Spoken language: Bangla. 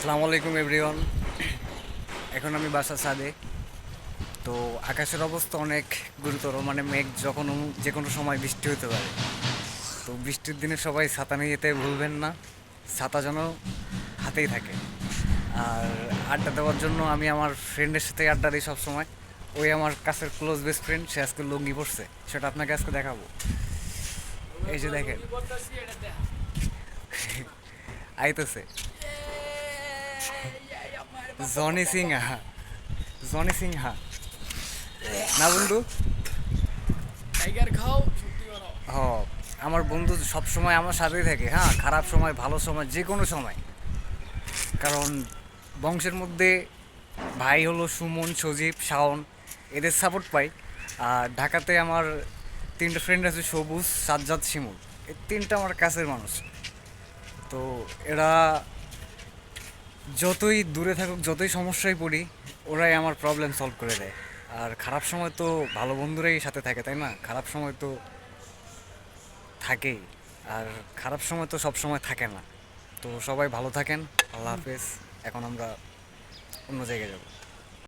আসসালামু আলাইকুম এভরিওয়ান। এখন আমি বাসার ছাদে। তো আকাশের অবস্থা অনেক গুরুতর, মানে মেঘ যখন যে কোনো সময় বৃষ্টি হতে পারে। তো বৃষ্টির দিনে সবাই ছাতা নিয়ে যেতে ভুলবেন না, ছাতা যেন হাতেই থাকে। আর আড্ডা দেওয়ার জন্য আমি আমার ফ্রেন্ডের সাথে আড্ডা দিই সবসময়। ওই আমার কাছের ক্লোজ বেস্ট ফ্রেন্ড, সে আজকে লুঙ্গি পড়ছে, সেটা আপনাকে আজকে দেখাবো। এই যে দেখেন, আইতেছে জনি সিংহা, জনি সিংহা না বন্ধু? টাইগার খাও শক্তি বাড়াও। হ, আমার বন্ধু সব সময় আমার সাথেই থাকে, হ্যাঁ, খারাপ সময় ভালো সময় যে কোনো সময়। কারণ বংশের মধ্যে ভাই হলো সুমন, সজীব, শাওন, এদের সাপোর্ট পাই। আর ঢাকাতে আমার তিনটা ফ্রেন্ড আছে, সবুজ, সাজ্জাদ, শিমুল। এই তিনটা আমার কাছের মানুষ। তো এরা যতই দূরে থাকুক, যতই সমস্যায় পড়ি, ওরাই আমার প্রবলেম সলভ করে দেয়। আর খারাপ সময় তো ভালো বন্ধুরাই সাথে থাকে, তাই না? খারাপ সময় তো থাকেই, আর খারাপ সময় তো সব সময় থাকে না। তো সবাই ভালো থাকেন, আল্লাহ হাফেজ। এখন আমরা অন্য জায়গায় যাব।